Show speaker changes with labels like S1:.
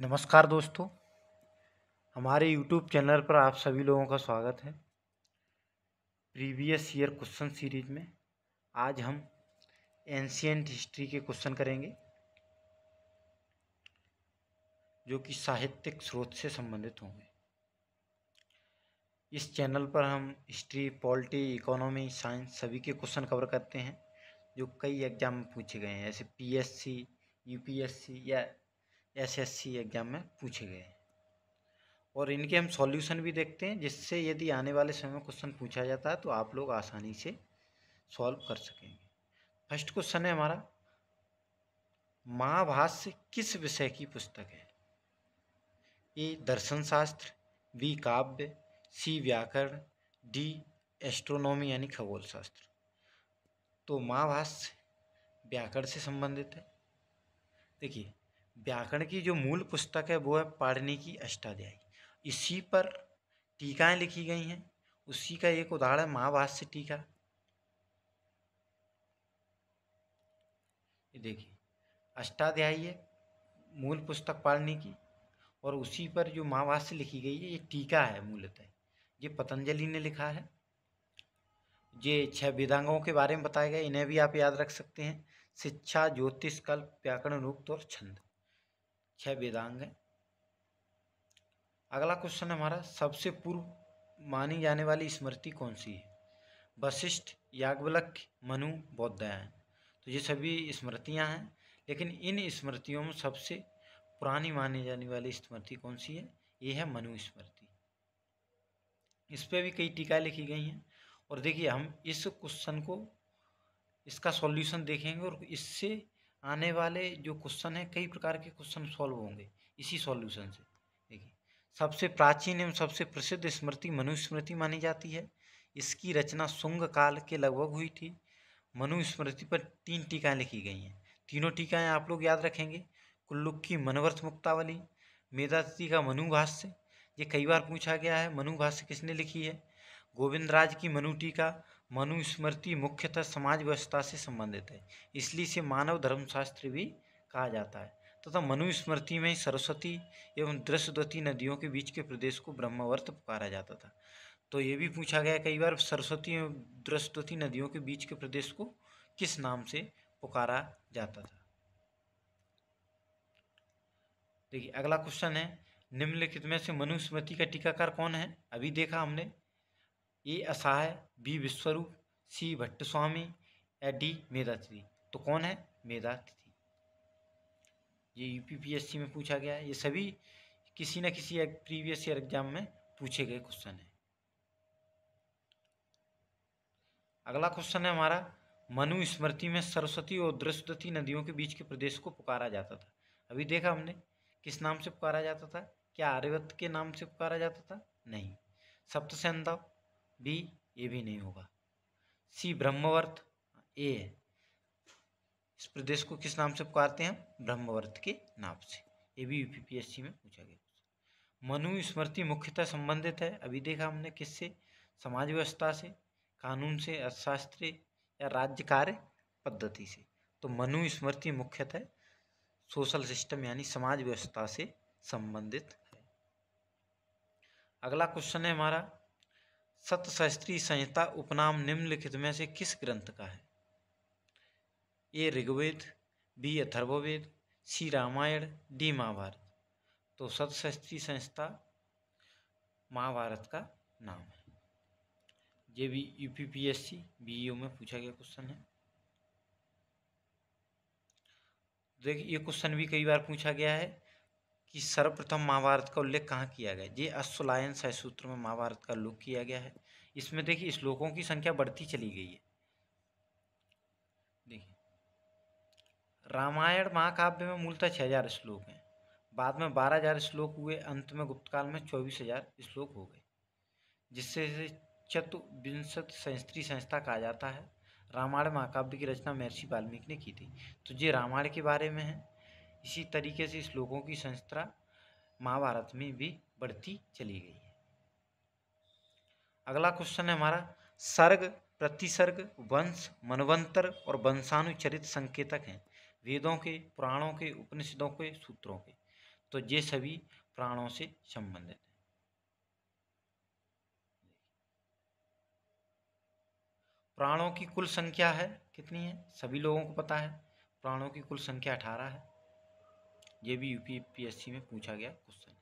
S1: नमस्कार दोस्तों, हमारे YouTube चैनल पर आप सभी लोगों का स्वागत है। प्रीवियस ईयर क्वेश्चन सीरीज में आज हम एंशिएंट हिस्ट्री के क्वेश्चन करेंगे जो कि साहित्यिक स्रोत से संबंधित होंगे। इस चैनल पर हम हिस्ट्री, पॉलिटी, इकोनॉमी, साइंस सभी के क्वेश्चन कवर करते हैं जो कई एग्जाम में पूछे गए हैं, जैसे PSC, UPSC या SSC एग्जाम में पूछे गए हैं। और इनके हम सॉल्यूशन भी देखते हैं, जिससे यदि आने वाले समय में क्वेश्चन पूछा जाता है तो आप लोग आसानी से सॉल्व कर सकेंगे। फर्स्ट क्वेश्चन है हमारा, महाभाष्य किस विषय की पुस्तक है? ए दर्शन शास्त्र, बी काव्य, सी व्याकरण, डी एस्ट्रोनॉमी यानी खगोल शास्त्र। तो महाभाष्य व्याकरण से संबंधित है। देखिए, व्याकरण की जो मूल पुस्तक है वो है पाणिनि की अष्टाध्यायी। इसी पर टीकाएं लिखी गई हैं। उसी का एक उदाहरण महाभाष्य टीका। ये देखिए, अष्टाध्यायी है मूल पुस्तक पाणिनि की, और उसी पर जो महाभाष्य लिखी गई है ये टीका है। मूलतः ये पतंजलि ने लिखा है। ये 6 वेदांगों के बारे में बताया गया, इन्हें भी आप याद रख सकते हैं। शिक्षा, ज्योतिष, कल्प, व्याकरण, रूक्त और छंद, 6 वेदांग हैं। अगला क्वेश्चन हमारा, सबसे पूर्व मानी जाने वाली स्मृति कौन सी है? वशिष्ठ, याज्ञवल्क्य, मनु, बौधायन। तो ये सभी स्मृतियां हैं, लेकिन इन स्मृतियों में सबसे पुरानी मानी जाने वाली स्मृति कौन सी है? ये है मनु स्मृति। इस पर भी कई टीकाएं लिखी गई हैं। और देखिए, हम इस क्वेश्चन को, इसका सॉल्यूशन देखेंगे और इससे आने वाले जो क्वेश्चन है, कई प्रकार के क्वेश्चन सॉल्व होंगे इसी सॉल्यूशन से। देखिए, सबसे प्राचीन एवं सबसे प्रसिद्ध स्मृति मनुस्मृति मानी जाती है। इसकी रचना शुंग काल के लगभग हुई थी। मनुस्मृति पर 3 टीकाएं लिखी गई हैं। तीनों टीकाएं आप लोग याद रखेंगे। कुल्लुक की मनवर्थ मुक्तावली, मेधातिथि का मनु भाष्य, ये कई बार पूछा गया है। मनु भाष्य किसने लिखी है? गोविंदराज की मनु टीका। मनुस्मृति मुख्यतः समाज व्यवस्था से संबंधित है, इसलिए इसे मानव धर्मशास्त्र भी कहा जाता है। तथा मनुस्मृति में सरस्वती एवं दृश्यवती नदियों के बीच के प्रदेश को ब्रह्मवर्त पुकारा जाता था। तो ये भी पूछा गया कई बार, सरस्वती एवं दृश्यवती नदियों के बीच के प्रदेश को किस नाम से पुकारा जाता था? देखिए, अगला क्वेश्चन है, निम्नलिखित में से मनुस्मृति का टीकाकार कौन है? अभी देखा हमने। ए असहाय, बी विश्वरूप, सी भट्टस्वामी या डी मेधातिथि। तो कौन है? मेधातिथि। ये UPPSC में पूछा गया है। ये सभी किसी न किसी प्रीवियस ईयर एग्जाम में पूछे गए क्वेश्चन है। अगला क्वेश्चन है हमारा, मनुस्मृति में सरस्वती और दृश्यवती नदियों के बीच के प्रदेश को पुकारा जाता था। अभी देखा हमने, किस नाम से पुकारा जाता था? क्या आर्यवत के नाम से पुकारा जाता था? नहीं। सप्तसेंधा, बी, ये भी नहीं होगा। सी ब्रह्मवर्त, ए है। इस प्रदेश को किस नाम से पुकारते हैं? ब्रह्मवर्त के नाम से। ये भी UPPSC में पूछा गया। मनुस्मृति मुख्यतः संबंधित है, अभी देखा हमने, किससे? समाज व्यवस्था से, कानून से, अर्थशास्त्र या राज्य कार्य पद्धति से। तो मनुस्मृति मुख्यतः सोशल सिस्टम यानी समाज व्यवस्था से संबंधित है। अगला क्वेश्चन है हमारा, सप्तशास्त्री संहिता उपनाम निम्नलिखित में से किस ग्रंथ का है? ए ऋग्वेद, बी अथर्ववेद, सी रामायण, डी महाभारत। तो सप्तशास्त्री संहिता महाभारत का नाम है। ये भी UPPSC BEO में पूछा गया क्वेश्चन है। देखिए, ये क्वेश्चन भी कई बार पूछा गया है कि सर्वप्रथम महाभारत का उल्लेख कहाँ किया गया? ये अश्वलायन सहसूत्र में महाभारत का उल्लेख किया गया है। इसमें देखिए, श्लोकों की संख्या बढ़ती चली गई है। देखिए, रामायण महाकाव्य में मूलतः 6000 श्लोक हैं, बाद में 12000 श्लोक हुए, अंत में गुप्तकाल में 24000 श्लोक हो गए, जिससे इसे चतुर्विंशति सहस्त्री संहिता कहा जाता है। रामायण महाकाव्य की रचना महर्षि वाल्मीकि ने की थी। तो ये रामायण के बारे में है। इसी तरीके से श्लोकों की संख्या महाभारत में भी बढ़ती चली गई है। अगला क्वेश्चन है हमारा, सर्ग, प्रतिसर्ग, वंश, मनवंतर और वंशानुचरित संकेतक हैं वेदों के, पुराणों के, उपनिषदों के, सूत्रों के। तो ये सभी प्राणों से संबंधित हैं। प्राणों की कुल संख्या है कितनी है, सभी लोगों को पता है। प्राणों की कुल संख्या 18 है। ये भी यूपीएससी में पूछा गया क्वेश्चन।